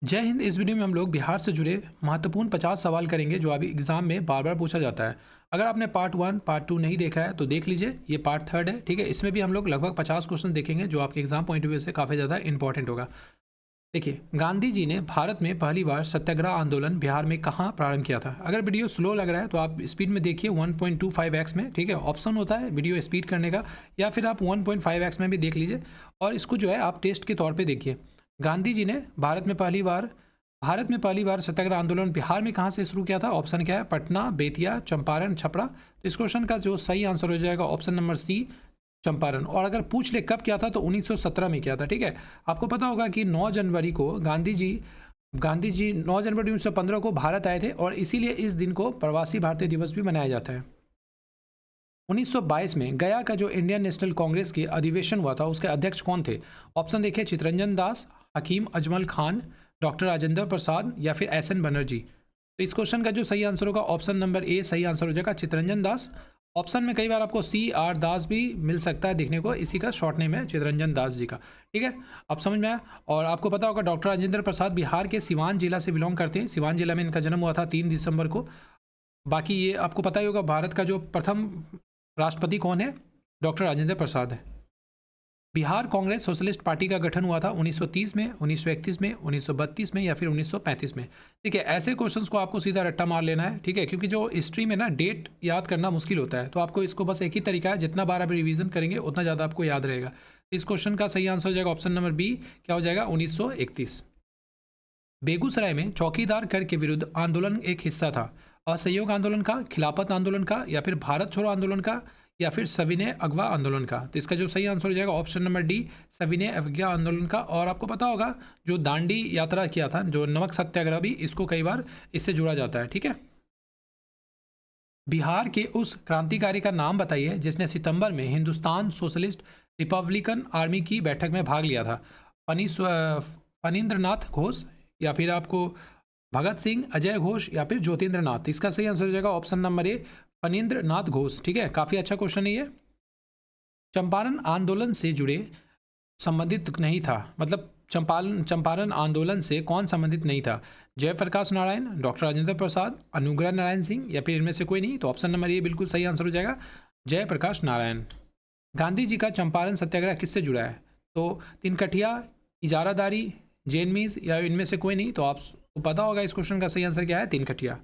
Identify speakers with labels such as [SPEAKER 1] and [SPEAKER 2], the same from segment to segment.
[SPEAKER 1] जय हिंद। इस वीडियो में हम लोग बिहार से जुड़े महत्वपूर्ण 50 सवाल करेंगे जो अभी एग्जाम में बार बार पूछा जाता है। अगर आपने पार्ट 1 पार्ट 2 नहीं देखा है तो देख लीजिए, ये पार्ट 3 है। ठीक है, इसमें भी हम लोग लगभग 50 क्वेश्चन देखेंगे जो आपके एग्जाम पॉइंट ऑफ व्यू से काफ़ी ज़्यादा इंपॉर्टेंट होगा। देखिए, गांधी जी ने भारत में पहली बार सत्याग्रह आंदोलन बिहार में कहाँ प्रारंभ किया था। अगर वीडियो स्लो लग रहा है तो आप स्पीड में देखिए 1.25x में। ठीक है, ऑप्शन होता है वीडियो स्पीड करने का, या फिर आप 1.5x में भी देख लीजिए। और इसको जो है आप टेस्ट के तौर पे देखिए। गांधी जी ने भारत में पहली बार सत्याग्रह आंदोलन बिहार में कहाँ से शुरू किया था। ऑप्शन क्या है? पटना, बेतिया, चंपारण, छपरा। तो इस क्वेश्चन का जो सही आंसर हो जाएगा ऑप्शन नंबर सी, चंपारण। और अगर पूछ ले कब किया था तो 1917 में किया था। ठीक है, आपको पता होगा कि 9 जनवरी को गांधी जी 9 जनवरी 1915 को भारत आए थे और इसीलिए इस दिन को प्रवासी भारतीय दिवस भी मनाया जाता है। 1922 में गया का जो इंडियन नेशनल कांग्रेस की अधिवेशन हुआ था उसके अध्यक्ष कौन थे। ऑप्शन देखिए, चितरंजन दास, हकीम अजमल खान, डॉक्टर राजेंद्र प्रसाद या फिर एस.एन. बनर्जी। तो इस क्वेश्चन का जो सही आंसर होगा ऑप्शन नंबर ए सही आंसर हो जाएगा, चितरंजन दास। ऑप्शन में कई बार आपको C.R. दास भी मिल सकता है देखने को, इसी का शॉर्ट नेम है चितरंजन दास जी का। ठीक है, अब समझ में आया। और आपको पता होगा डॉक्टर राजेंद्र प्रसाद बिहार के सिवान जिला से बिलोंग करते हैं। सिवान जिला में इनका जन्म हुआ था 3 दिसंबर को। बाकी ये आपको पता ही होगा, भारत का जो प्रथम राष्ट्रपति कौन है? डॉक्टर राजेंद्र प्रसाद है। बिहार कांग्रेस सोशलिस्ट पार्टी का गठन हुआ था 1930 में, 1931 में, 1932 में या फिर 1935 में। ठीक है, ऐसे क्वेश्चंस को आपको सीधा रट्टा मार लेना है। ठीक है, क्योंकि जो हिस्ट्री में ना डेट याद करना मुश्किल होता है, तो आपको इसको बस एक ही तरीका है, जितना बार आप रिवीजन करेंगे उतना ज़्यादा आपको याद रहेगा। इस क्वेश्चन का सही आंसर हो जाएगा ऑप्शन नंबर बी, क्या हो जाएगा? 1931। बेगूसराय में चौकीदार कर के विरुद्ध आंदोलन एक हिस्सा था। असहयोग आंदोलन का, खिलाफत आंदोलन का या फिर भारत छोड़ो आंदोलन का या फिर सविनय अगवा आंदोलन का। तो इसका जो सही आंसर हो जाएगा ऑप्शन नंबर डी, सविनय अवज्ञा आंदोलन का। और आपको पता होगा जो दांडी यात्रा किया था, जो नमक सत्याग्रह भी, इसको कई बार इससे जुड़ा जाता है। ठीक है, बिहार के उस क्रांतिकारी का नाम बताइए जिसने सितंबर में हिंदुस्तान सोशलिस्ट रिपब्लिकन आर्मी की बैठक में भाग लिया था। फणींद्रनाथ घोष या फिर आपको भगत सिंह, अजय घोष या फिर ज्योतिन्द्र नाथ। इसका सही आंसर हो जाएगा ऑप्शन नंबर ए, फणींद्र नाथ घोष। ठीक है, काफ़ी अच्छा क्वेश्चन है ये। चंपारण आंदोलन से जुड़े संबंधित नहीं था, मतलब चंपारण आंदोलन से कौन संबंधित नहीं था? जयप्रकाश नारायण, डॉक्टर राजेंद्र प्रसाद, अनुग्रह नारायण सिंह या फिर इनमें से कोई नहीं। तो ऑप्शन नंबर ए बिल्कुल सही आंसर हो जाएगा, जयप्रकाश नारायण। गांधी जी का चंपारण सत्याग्रह किससे जुड़ा है? तो तिनकठिया, इजारादारी, जैनमीज या इनमें से कोई नहीं। तो आपको पता होगा इस क्वेश्चन का सही आंसर क्या है, तिनकठिया।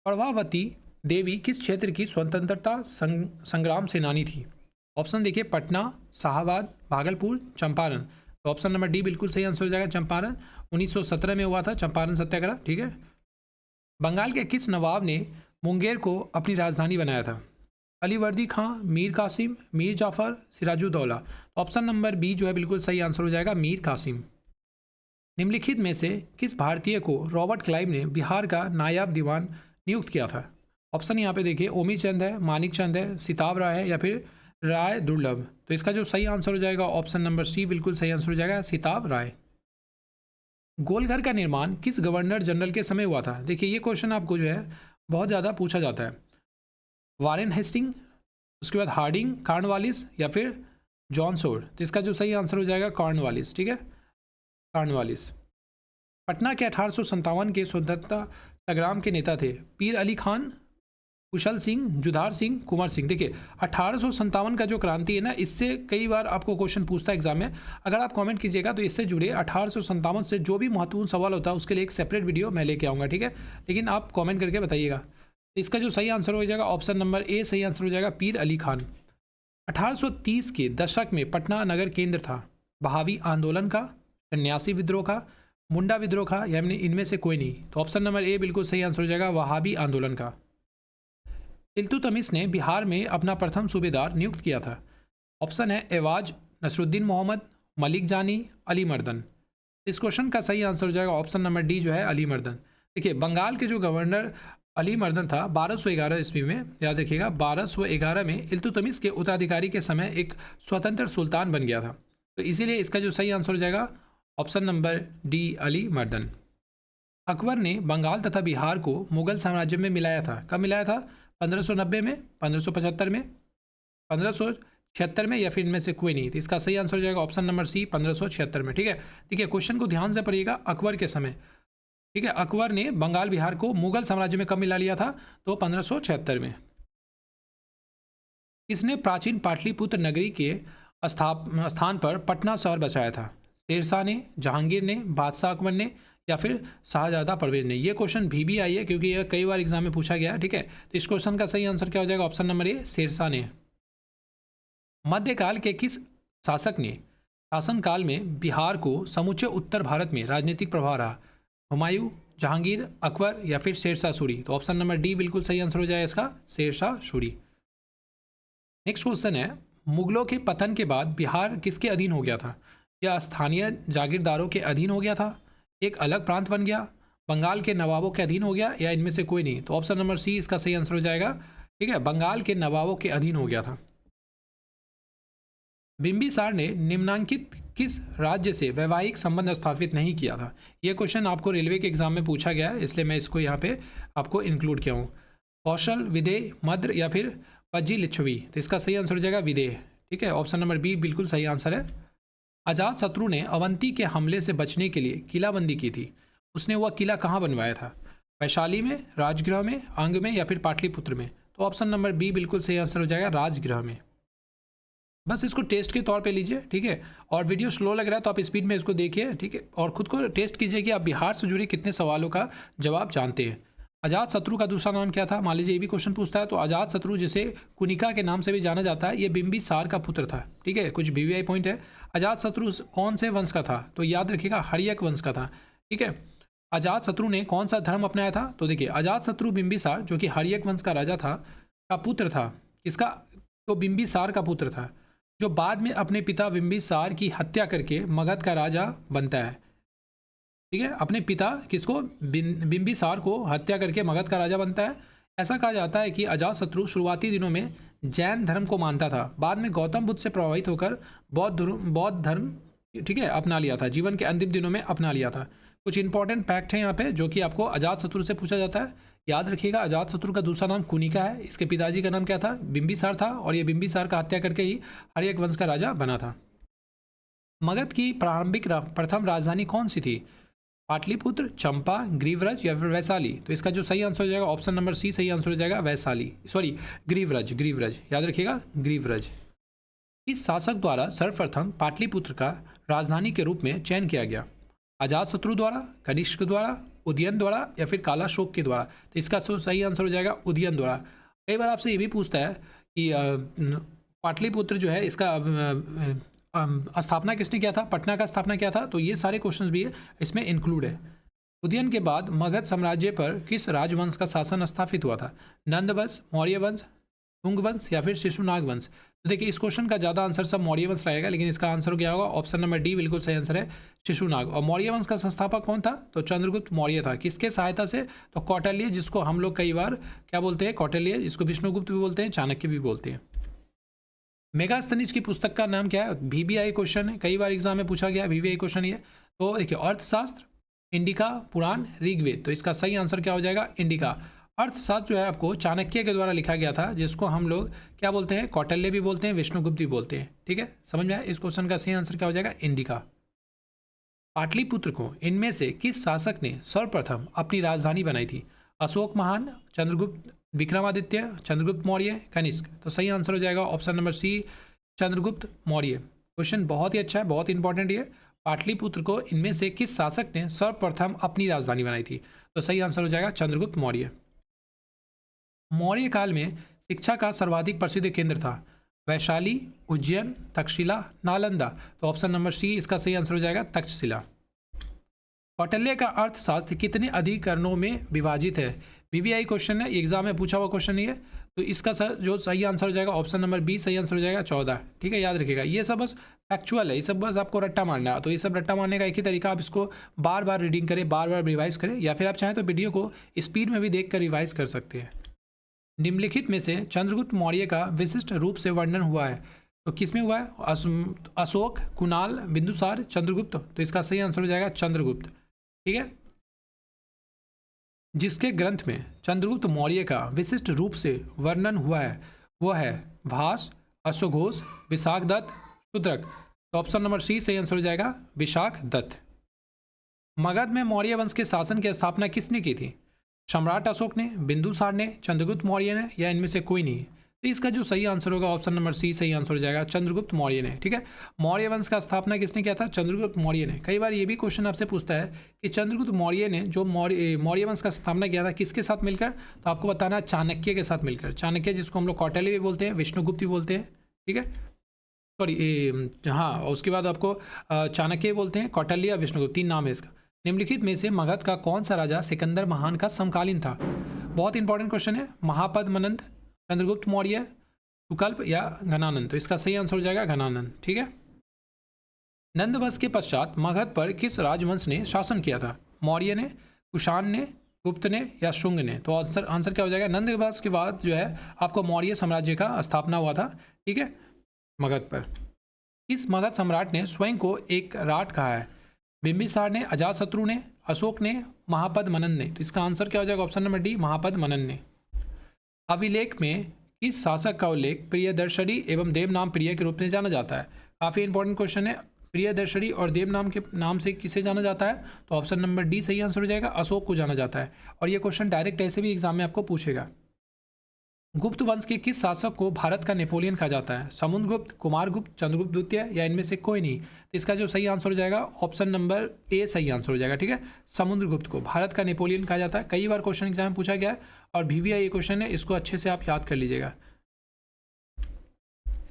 [SPEAKER 1] प्रभावती देवी किस क्षेत्र की स्वतंत्रता संग्राम सेनानी थी? ऑप्शन देखिए, पटना, शाहबाद, भागलपुर, चंपारण। तो ऑप्शन नंबर डी बिल्कुल सही आंसर हो जाएगा, चंपारण। 1917 में हुआ था चंपारण सत्याग्रह। ठीक है, बंगाल के किस नवाब ने मुंगेर को अपनी राजधानी बनाया था? Alivardi Khan, Mir Qasim, Mir Jafar, Sirajuddaula. Option number B जो है बिल्कुल सही आंसर हो जाएगा, मीर कासिम। निम्नलिखित में से किस भारतीय को रॉबर्ट क्लाइव ने बिहार का नायब दीवान नियुक्त किया था? ऑप्शन यहाँ पे देखिए, ओमी चंद है, मानिक चंद है, सिताब राय है या फिर राय दुर्लभ। तो इसका जो सही आंसर हो जाएगा ऑप्शन नंबर सी बिल्कुल सही आंसर हो जाएगा, सिताब राय। गोलघर का निर्माण किस गवर्नर जनरल के समय हुआ था? देखिए, ये क्वेश्चन आपको जो है बहुत ज़्यादा पूछा जाता है। वारेन हेस्टिंग, उसके बाद हार्डिंग, कॉर्नवालिस या फिर जॉनसोर। तो इसका जो सही आंसर हो जाएगा कॉर्नवालिस। ठीक है, कॉर्नवालिस। पटना के 1857 के स्वतंत्रता संग्राम के नेता थे? पीर अली खान, कुशल सिंह, जुधार सिंह, कुंवर सिंह। देखिए, 1857 का जो क्रांति है ना, इससे कई बार आपको क्वेश्चन पूछता है एग्जाम में। अगर आप कमेंट कीजिएगा तो इससे जुड़े 1857 से जो भी महत्वपूर्ण सवाल होता है उसके लिए एक सेपरेट वीडियो मैं लेके आऊँगा। ठीक है, लेकिन आप कमेंट करके बताइएगा। इसका जो सही आंसर हो जाएगा ऑप्शन नंबर ए सही आंसर हो जाएगा, पीर अली खान। 1830 के दशक में पटना नगर केंद्र था बहावी आंदोलन का, सन्यासी विद्रोह का, मुंडा विद्रोह का या इनमें से कोई नहीं। तो ऑप्शन नंबर ए बिल्कुल सही आंसर हो जाएगा, वहाबी आंदोलन का। इल्तुतमिश ने बिहार में अपना प्रथम सूबेदार नियुक्त किया था? ऑप्शन है एवाज, नसरुद्दीन मोहम्मद, मलिक जानी, अली मर्दन। इस क्वेश्चन का सही आंसर हो जाएगा ऑप्शन नंबर डी जो है, अली मर्दन। देखिए, बंगाल के जो गवर्नर अली मर्दन था 1211 ईस्वी में, याद रखिएगा 1211 में इल्तुतमिश के उत्तराधिकारी के समय एक स्वतंत्र सुल्तान बन गया था। तो इसीलिए इसका जो सही आंसर हो जाएगा ऑप्शन नंबर डी, अली मर्दन। अकबर ने बंगाल तथा बिहार को मुगल साम्राज्य में मिलाया था? कब मिलाया था? 1590 में, 1575 में, 1500 76 में, या फिर इनमें से कोई नहीं। तो इसका सही आंसर हो जाएगा ऑप्शन नंबर सी 1576 में। ठीक है, देखिए क्वेश्चन को ध्यान से पढ़िएगा। अकबर के समय, ठीक है, अकबर ने बंगाल बिहार को मुगल साम्राज्य में कब मिला लिया था? तो 1576 में। किसने प्राचीन पाटलिपुत्र नगरी के स्थान पर पटना शहर बसाया था? शेरशाह ने, जहांगीर ने, बादशाह अकबर ने, या फिर शाहजादा परवेज ने? ये क्वेश्चन भी आई है क्योंकि यह कई बार एग्जाम में पूछा गया है। ठीक है, तो इस क्वेश्चन का सही आंसर क्या हो जाएगा? ऑप्शन नंबर ए, शेरशाह ने। मध्यकाल के किस शासक ने शासनकाल में बिहार को समूचे उत्तर भारत में राजनीतिक प्रभाव रहा? हुमायूं, जहांगीर, अकबर, या फिर शेरशाह सूरी? तो ऑप्शन नंबर डी बिल्कुल सही आंसर हो जाएगा इसका, शेरशाह सूरी। नेक्स्ट क्वेश्चन है, मुगलों के पतन के बाद बिहार किसके अधीन हो गया था? या स्थानीय जागीरदारों के अधीन हो गया था, एक अलग प्रांत बन गया, बंगाल के नवाबों के अधीन हो गया, या इनमें से कोई नहीं? तो ऑप्शन नंबर सी इसका सही आंसर हो जाएगा। ठीक है, बंगाल के नवाबों के अधीन हो गया था। बिंबिसार ने निम्नांकित किस राज्य से वैवाहिक संबंध स्थापित नहीं किया था? यह क्वेश्चन आपको रेलवे के एग्जाम में पूछा गया है, इसलिए मैं इसको यहाँ पे आपको इंक्लूड किया हूँ। कौशल, विदेह, मद्र, या फिर पज्जी लिच्छवी? तो इसका सही आंसर हो जाएगा विदेह। ठीक है, ऑप्शन नंबर बी बिल्कुल सही आंसर है। अजात शत्रु ने अवंती के हमले से बचने के लिए किलाबंदी की थी, उसने वह किला कहाँ बनवाया था? वैशाली में, राजगृह में, अंग में, या फिर पाटलिपुत्र में? तो ऑप्शन नंबर बी बिल्कुल सही आंसर हो जाएगा, राजगृह में। बस इसको टेस्ट के तौर पे लीजिए। ठीक है, और वीडियो स्लो लग रहा है तो आप स्पीड में इसको देखिए। ठीक है, और खुद को टेस्ट कीजिए कि आप बिहार से जुड़े कितने सवालों का जवाब जानते हैं। अजात शत्रु का दूसरा नाम क्या था? मान लीजिए ये भी क्वेश्चन पूछता है, तो अजात शत्रु जिसे कुनिका के नाम से भी जाना जाता है, ये बिंबिसार का पुत्र था। ठीक है, कुछ वीवीआई पॉइंट है। अजात शत्रु कौन से वंश का था? तो याद रखिएगा, हर्यक वंश का था। ठीक है, अजात शत्रु ने कौन सा धर्म अपनाया था? तो देखिए, अजात शत्रु बिंबिसार जो कि हर्यक वंश का राजा था, का पुत्र था। इसका तो बिंबिसार का पुत्र था, जो बाद में अपने पिता बिंबिसार की हत्या करके मगध का राजा बनता है। ठीक है, अपने पिता किसको? बिंबिसार को हत्या करके मगध का राजा बनता है। ऐसा कहा जाता है कि अजातशत्रु शुरुआती दिनों में जैन धर्म को मानता था, बाद में गौतम बुद्ध से प्रभावित होकर बौद्ध धर्म, ठीक है, अपना लिया था, जीवन के अंतिम दिनों में अपना लिया था। कुछ इंपॉर्टेंट फैक्ट हैं यहाँ पे जो कि आपको अजातशत्रु से पूछा जाता है। याद रखिएगा, अजातशत्रु का दूसरा नाम कुनिका है, इसके पिताजी का नाम क्या था? बिंबिसार था, और ये बिंबिसार का हत्या करके ही हर्यक वंश का राजा बना था। मगध की प्रारंभिक प्रथम राजधानी कौन सी थी? पाटलिपुत्र, चंपा, ग्रीवरज, या फिर वैशाली? तो इसका जो सही आंसर हो जाएगा ऑप्शन नंबर सी सही आंसर हो जाएगा, वैशाली, सॉरी ग्रीवरज, ग्रीवरज याद रखिएगा, ग्रीवरज। इस शासक द्वारा सर्वप्रथम पाटलिपुत्र का राजधानी के रूप में चयन किया गया? अजातशत्रु द्वारा, कनिष्क द्वारा, उदयन द्वारा, या फिर कालाशोक के द्वारा? तो इसका सही आंसर हो जाएगा उदयन द्वारा। कई बार आपसे ये भी पूछता है कि पाटलिपुत्र जो है इसका स्थापना किसने किया था? पटना का स्थापना किया था। तो ये सारे क्वेश्चंस भी इसमें इंक्लूड है। उदयन के बाद मगध साम्राज्य पर किस राजवंश का शासन स्थापित हुआ था? नंद वंश, मौर्य वंश, तुंग वंश, या फिर शिशुनाग वंश? तो देखिए, इस क्वेश्चन का ज़्यादा आंसर सब मौर्य वंश रहेगा, लेकिन इसका आंसर क्या होगा? ऑप्शन नंबर डी बिल्कुल सही आंसर है, शिशुनाग। और मौर्य वंश का संस्थापक कौन था? तो चंद्रगुप्त मौर्य था। किसके सहायता से? तो कौटिल्य, जिसको हम लोग कई बार क्या बोलते हैं? कौटिल्य, जिसको विष्णुगुप्त भी बोलते हैं, चाणक्य भी बोलते हैं। मेगास्थनीज की पुस्तक का नाम क्या है? वीवीआई क्वेश्चन है, कई बार एग्जाम में पूछा गया, वीवीआई क्वेश्चन ये। तो देखिए, अर्थशास्त्र, इंडिका, पुराण, ऋग्वेद? तो इसका सही आंसर क्या हो जाएगा? इंडिका। अर्थशास्त्र जो है आपको चाणक्य के द्वारा लिखा गया था, जिसको हम लोग क्या बोलते हैं? कौटिल्य भी बोलते हैं, विष्णुगुप्त भी बोलते हैं। ठीक है, समझ में आया? इस क्वेश्चन का सही आंसर क्या हो जाएगा? इंडिका। पाटलिपुत्र को इनमें से किस शासक ने सर्वप्रथम अपनी राजधानी बनाई थी? अशोक महान, चंद्रगुप्त, विक्रमादित्य, चंद्रगुप्त मौर्य, कनिष्क? तो सही आंसर हो जाएगा option number C, Chandragupta Maurya. Question बहुत ही अच्छा है, बहुत इंपॉर्टेंट ये। पाटलिपुत्र को इनमें से किस शासक ने सर्वप्रथम अपनी राजधानी बनाई थी? तो सही आंसर हो जाएगा चंद्रगुप्त मौर्य। मौर्य काल में शिक्षा का सर्वाधिक प्रसिद्ध केंद्र था? वैशाली, उज्जैन, तक्षशिला, नालंदा? तो ऑप्शन नंबर सी इसका सही आंसर हो जाएगा, तक्षशिला। कौटिल्य का अर्थशास्त्र कितने अधिकरणों में विभाजित है? वीवीआई क्वेश्चन है, एग्जाम में पूछा हुआ क्वेश्चन नहीं है। तो इसका जो सही आंसर हो जाएगा ऑप्शन नंबर बी सही आंसर हो जाएगा 14। ठीक है, याद रखिएगा, ये सब बस फैक्चुअल है, ये सब बस आपको रट्टा मारना है। तो ये सब रट्टा मारने का एक ही तरीका, आप इसको बार बार रीडिंग करें, बार बार रिवाइज करें, या फिर आप चाहें तो वीडियो को स्पीड में भी देख कर रिवाइज कर सकते हैं। निम्नलिखित में से चंद्रगुप्त मौर्य का विशिष्ट रूप से वर्णन हुआ है? तो किसमें हुआ है? अशोक, कुणाल, बिंदुसार, चंद्रगुप्त? तो इसका सही आंसर हो जाएगा चंद्रगुप्त। ठीक है, जिसके ग्रंथ में चंद्रगुप्त मौर्य का विशिष्ट रूप से वर्णन हुआ है वह है भास, अश्व घोष, विशाख दत्त, शूद्रक। तो ऑप्शन नंबर सी सही आंसर हो जाएगा विशाख दत्त। मगध में मौर्य वंश के शासन की स्थापना किसने की थी? सम्राट अशोक ने, बिंदुसार ने, चंद्रगुप्त मौर्य ने, या इनमें से कोई नहीं? तो इसका जो सही आंसर होगा ऑप्शन नंबर सी सही आंसर हो जाएगा चंद्रगुप्त मौर्य ने। ठीक है, मौर्य वंश का स्थापना किसने किया था? चंद्रगुप्त मौर्य ने। कई बार ये भी क्वेश्चन आपसे पूछता है कि चंद्रगुप्त मौर्य ने जो मौर्य वंश का स्थापना किया था किसके साथ मिलकर? तो आपको बताना है चाणक्य के साथ मिलकर। चाणक्य जिसको हम लोग कौटिल्य भी बोलते हैं, विष्णुगुप्त भी बोलते हैं। ठीक है, सॉरी, हाँ, उसके बाद आपको चाणक्य बोलते हैं, कौटिल्य, विष्णुगुप्त, 3 नाम है इसका। निम्नलिखित में से मगध का कौन सा राजा सिकंदर महान का समकालीन था? बहुत इंपॉर्टेंट क्वेश्चन है। महापद मनंद, चंद्रगुप्त मौर्य, सुकल्प या घनानंद? तो इसका सही आंसर हो जाएगा घनानंद। ठीक है, नंद वंश के पश्चात मगध पर किस राजवंश ने शासन किया था? मौर्य ने, कुषाण ने, गुप्त ने या शुंग ने? तो आंसर क्या हो जाएगा? नंद वंश के बाद जो है आपको मौर्य साम्राज्य का स्थापना हुआ था। ठीक है, मगध पर। किस मगध सम्राट ने स्वयं को एक राट कहा है? बिंबिसार ने, अजातशत्रु ने, अशोक ने, महापद मनन ने? तो इसका आंसर क्या हो जाएगा? ऑप्शन नंबर डी महापद मनन ने। अभिलेख में किस शासक का उल्लेख प्रियदर्शनी एवं देवनाम प्रिय के रूप में जाना जाता है? काफी इंपॉर्टेंट क्वेश्चन है। प्रियदर्शनी और देवनाम के नाम से किसे जाना जाता है? तो ऑप्शन नंबर डी सही आंसर हो जाएगा अशोक को जाना जाता है। और ये क्वेश्चन डायरेक्ट ऐसे भी एग्जाम में आपको पूछेगा। गुप्त वंश के किस शासक को भारत का नेपोलियन कहा जाता है? समुद्रगुप्त, कुमारगुप्त, चंद्रगुप्त द्वितीय या इनमें से कोई नहीं? तो इसका जो सही आंसर हो जाएगा ऑप्शन नंबर ए सही आंसर हो जाएगा। ठीक है, समुद्रगुप्त को भारत का नेपोलियन कहा जाता है। कई बार क्वेश्चन एग्जाम में पूछा गया है और VVI ये क्वेश्चन है, इसको अच्छे से आप याद कर लीजिएगा।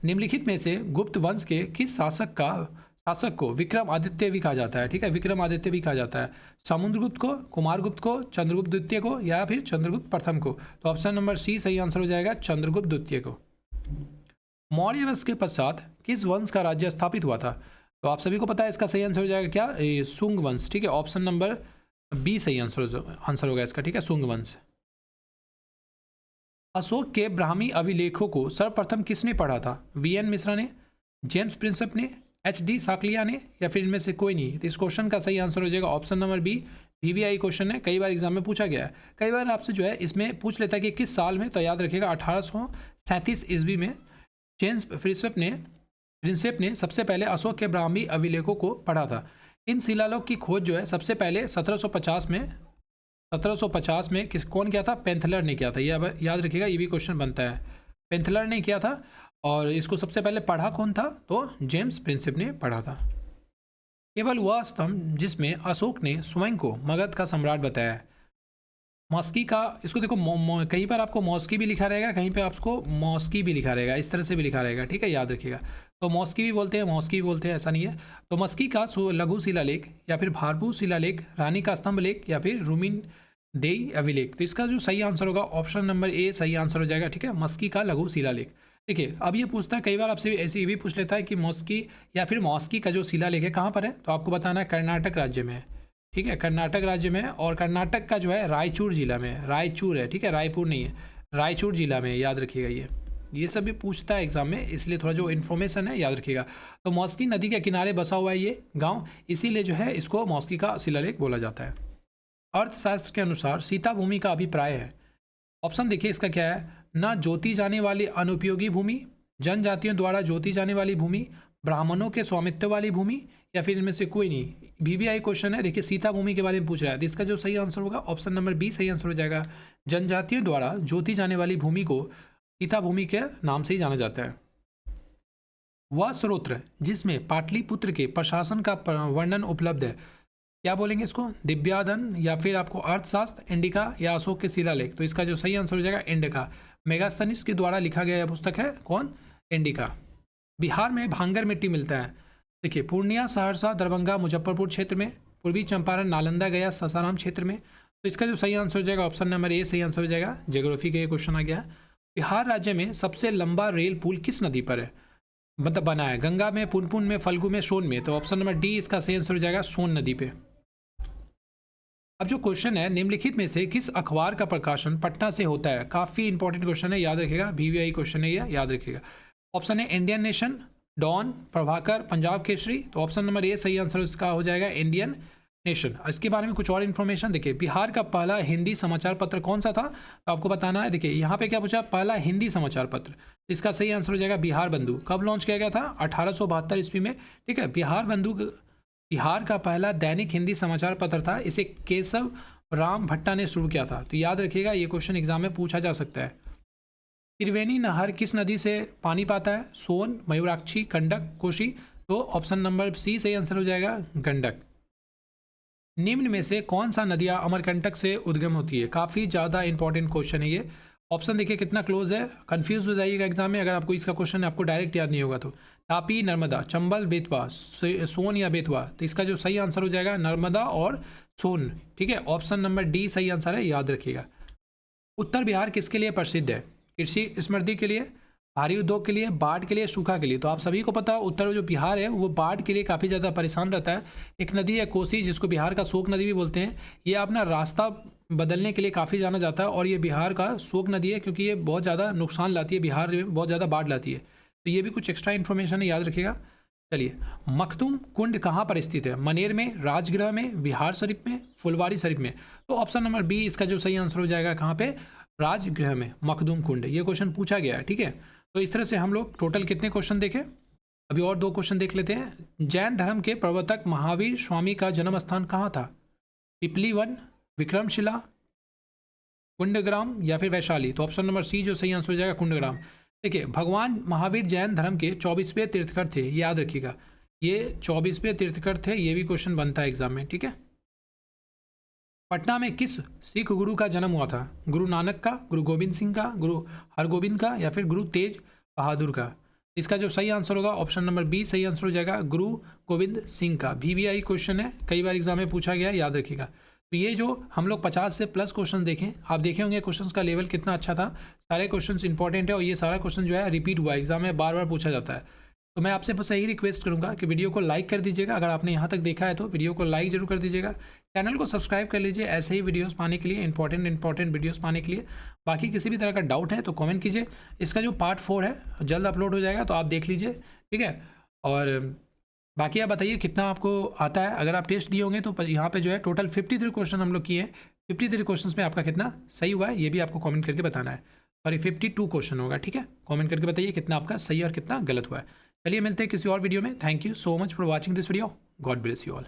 [SPEAKER 1] निम्नलिखित में से गुप्त वंश के किस शासक को विक्रमादित्य भी कहा जाता है? ठीक है, विक्रमादित्य भी कहा जाता है। समुद्रगुप्त को, कुमारगुप्त को, चंद्रगुप्त द्वितीय को या फिर चंद्रगुप्त प्रथम को? तो ऑप्शन नंबर सी सही आंसर हो जाएगा चंद्रगुप्त द्वितीय को। मौर्य वंश के पश्चात किस वंश का राज्य स्थापित हुआ था? तो आप सभी को पता है इसका सही आंसर हो जाएगा क्या? शुंग वंश। ठीक है, ऑप्शन नंबर बी सही आंसर होगा इसका। ठीक है, शुंग वंश। अशोक के ब्राह्मी अभिलेखों को सर्वप्रथम किसने पढ़ा था? VN मिश्रा ने, जेम्स प्रिंसेप ने, HD साकलिया ने या फिर इनमें से कोई नहीं? तो इस क्वेश्चन का सही आंसर हो जाएगा option number B. VVI question है, कई बार एग्जाम में पूछा गया है। कई बार आपसे जो है इसमें पूछ लेता है कि किस साल में, तो याद रखिएगा 1837 ईस्वी में जेम्स प्रिंसेप ने सबसे पहले अशोक के ब्राह्मी अभिलेखों को पढ़ा था। इन शिलालेख की खोज जो है सबसे पहले 1750 में कौन किया था? पेंथलर ने किया था। ये याद रखिएगा, ये भी क्वेश्चन बनता है। पेंथलर ने किया था और इसको सबसे पहले पढ़ा कौन था? तो जेम्स प्रिंसेप ने पढ़ा था। केवल वह स्तंभ जिसमें अशोक ने स्वयं को मगध का सम्राट बताया। मॉस्की का, इसको देखो कहीं पर आपको मॉस्की भी लिखा रहेगा, कहीं पे आपको मॉस्की भी लिखा रहेगा, इस तरह से भी लिखा रहेगा। ठीक है, याद रखिएगा। तो मॉस्की भी बोलते हैं, मॉस्की भी बोलते हैं, ऐसा नहीं है। तो मस्की का लघु शिलालेख या फिर भारभू शिलालेख, रानी का स्तंभ लेख या फिर रूमिन देई अभिलेख? तो इसका जो सही आंसर होगा ऑप्शन नंबर ए सही आंसर हो जाएगा। ठीक है, मस्की का लघु शिलालेख। देखिए, अब ये पूछता है, कई बार आपसे ऐसे ये भी पूछ लेता है कि मॉस्की या फिर मॉस्की का जो शिलालेख है कहाँ पर है? तो आपको बताना है कर्नाटक राज्य में है। ठीक है, कर्नाटक राज्य में है और कर्नाटक का जो है रायचूर जिला में है। रायचूर है, ठीक है, रायपुर नहीं है, रायचूर जिला में है, याद रखिएगा। ये सब भी पूछता है एग्जाम में, इसलिए थोड़ा जो इन्फॉर्मेशन है याद रखिएगा। तो मॉस्की नदी के किनारे बसा हुआ है ये गाँव, इसीलिए जो है इसको मॉस्की का शिलालेख बोला जाता है। अर्थशास्त्र के अनुसार सीता भूमि का अभिप्राय है। ऑप्शन देखिए इसका क्या है? न जोती जाने वाली अनुपयोगी भूमि, जनजातियों द्वारा जोती जाने वाली भूमि, ब्राह्मणों के स्वामित्व वाली भूमि या फिर इनमें से कोई नहीं? VVI क्वेश्चन है, देखिए सीता भूमि के बारे में पूछ रहा है। तो इसका जो सही आंसर होगा ऑप्शन नंबर बी सही आंसर हो जाएगा। जनजातियों द्वारा जोती जाने वाली भूमि को सीता भूमि के नाम से ही जाना जाता है। वह स्रोत्र जिसमें पाटलिपुत्र के प्रशासन का वर्णन उपलब्ध है, क्या बोलेंगे इसको? दिव्याधन या फिर आपको अर्थशास्त्र, इंडिका या अशोक के शिलालेख? तो इसका जो सही आंसर हो जाएगा इंडिका। मेगास्थनीज के द्वारा लिखा गया यह पुस्तक है, कौन? इंडिका। बिहार में भांगर मिट्टी मिलता है। देखिए, पूर्णिया, सहरसा, दरभंगा, मुजफ्फरपुर क्षेत्र में, पूर्वी चंपारण, नालंदा, गया, सासाराम क्षेत्र में। तो इसका जो सही आंसर हो जाएगा ऑप्शन नंबर ए सही आंसर हो जाएगा। ज्योग्राफी का ये क्वेश्चन आ गया। बिहार राज्य में सबसे लंबा रेल पुल किस नदी पर है, मतलब बना है? गंगा में, पुनपुन में, फल्गु में, सोन में? तो ऑप्शन नंबर डी इसका सही आंसर हो जाएगा, सोन नदी पे। अब जो क्वेश्चन है, निम्नलिखित में से किस अखबार का प्रकाशन पटना से होता है? काफी इंपॉर्टेंट क्वेश्चन है, याद रखिएगा। VVI क्वेश्चन है, याद रखिएगा। ऑप्शन है Indian nation, Dawn, Prabhakar, Punjab Kesari? तो ऑप्शन नंबर ए सही आंसर इसका हो जाएगा इंडियन नेशन। इसके बारे में कुछ और इन्फॉर्मेशन देखिए, बिहार का पहला हिंदी समाचार पत्र कौन सा था, तो आपको बताना है। देखिए यहाँ पे क्या पूछा, पहला हिंदी समाचार पत्र, इसका सही आंसर हो जाएगा बिहार बंधु। कब लॉन्च किया गया था, 1872 ईस्वी में, ठीक है। बिहार बंधु बिहार का पहला दैनिक हिंदी समाचार पत्र था, इसे केशव राम भट्टा ने शुरू किया था। तो याद रखिएगा, ये क्वेश्चन एग्जाम में पूछा जा सकता है। त्रिवेणी नहर किस नदी से पानी पाता है, सोन, मयूराक्षी, गंडक, कोसी। तो ऑप्शन नंबर सी सही आंसर हो जाएगा गंडक। निम्न में से कौन सा नदियाँ अमरकंटक से उद्गम होती है, काफ़ी ज़्यादा इंपॉर्टेंट क्वेश्चन है ये। ऑप्शन देखिए कितना क्लोज है, कंफ्यूज हो जाइएगा एग्जाम में अगर आपको इसका क्वेश्चन आपको डायरेक्ट याद नहीं होगा तो। तापी, नर्मदा, चंबल, बेतवा, सोन या बेतवा। तो इसका जो सही आंसर हो जाएगा नर्मदा और सोन, ठीक है। ऑप्शन नंबर डी सही आंसर है, याद रखिएगा। उत्तर बिहार किसके लिए प्रसिद्ध है, कृषि समृद्धि के लिए, भारी उद्योग के लिए, बाढ़ के लिए, सूखा के लिए। तो आप सभी को पता है उत्तर जो बिहार है वो बाढ़ के लिए काफ़ी ज़्यादा परेशान रहता है। एक नदी है कोसी, जिसको बिहार का शोक नदी भी बोलते हैं, ये अपना रास्ता बदलने के लिए काफ़ी जाना जाता है और ये बिहार का शोक नदी है क्योंकि ये बहुत ज़्यादा नुकसान लाती है, बिहार में बहुत ज़्यादा बाढ़ लाती है। तो ये भी कुछ एक्स्ट्रा इन्फॉर्मेशन है, याद रखिएगा। चलिए, मखदूम कुंड कहाँ पर स्थित है, मनेर में, राजगृह में, बिहार शरीफ में, फुलवारी शरीफ में। तो ऑप्शन नंबर बी इसका जो सही आंसर हो जाएगा, कहाँ पे, राजगृह में मखदूम कुंड। ये क्वेश्चन पूछा गया है, ठीक है। तो इस तरह से हम लोग टोटल कितने क्वेश्चन देखें, अभी और 2 क्वेश्चन देख लेते हैं। जैन धर्म के प्रवर्तक महावीर स्वामी का जन्म स्थान कहाँ था, पिपली वन, विक्रमशिला, कुंडग्राम या फिर वैशाली। तो ऑप्शन नंबर सी जो सही आंसर हो जाएगा कुंडग्राम। देखिए, भगवान महावीर जैन धर्म के 24वें तीर्थकर थे, याद रखिएगा, ये 24वें तीर्थकर थे। ये भी क्वेश्चन बनता है एग्जाम में, ठीक है। पटना में किस सिख गुरु का जन्म हुआ था, गुरु नानक का, गुरु गोविंद सिंह का, गुरु हरगोविंद का या फिर गुरु तेज बहादुर का। इसका जो सही आंसर होगा ऑप्शन नंबर बी सही आंसर हो जाएगा, गुरु गोविंद सिंह का। VVI क्वेश्चन है, कई बार एग्जाम में पूछा गया है, याद रखिएगा। तो ये जो हम लोग 50 से प्लस क्वेश्चन देखें, आप देखे होंगे क्वेश्चंस का लेवल कितना अच्छा था, सारे क्वेश्चंस इंपॉर्टेंट है और ये सारा क्वेश्चन जो है रिपीट हुआ है, एग्जाम में बार बार पूछा जाता है। तो मैं आपसे बस यही रिक्वेस्ट करूंगा कि वीडियो को लाइक कर दीजिएगा, अगर आपने यहाँ तक देखा है तो वीडियो को लाइक जरूर कर दीजिएगा, चैनल को सब्सक्राइब कर लीजिए ऐसे ही वीडियोस पाने के लिए, इंपॉर्टेंट वीडियोस पाने के लिए। बाकी किसी भी तरह का डाउट है तो कमेंट कीजिए। इसका जो पार्ट 4 है जल्द अपलोड हो जाएगा, तो आप देख लीजिए, ठीक है। और बाकी आप बताइए कितना आपको आता है, अगर आप टेस्ट दिए होंगे तो यहाँ पे जो है टोटल 53 क्वेश्चन हम लोग किए हैं, 53 क्वेश्चन में आपका कितना सही हुआ है ये भी आपको कॉमेंट करके बताना है। और ये 52 क्वेश्चन होगा, ठीक है। कॉमेंट करके बताइए कितना आपका सही और कितना गलत हुआ है। चलिए मिलते हैं किसी और वीडियो में। Thank you so much for watching this video. God bless you all.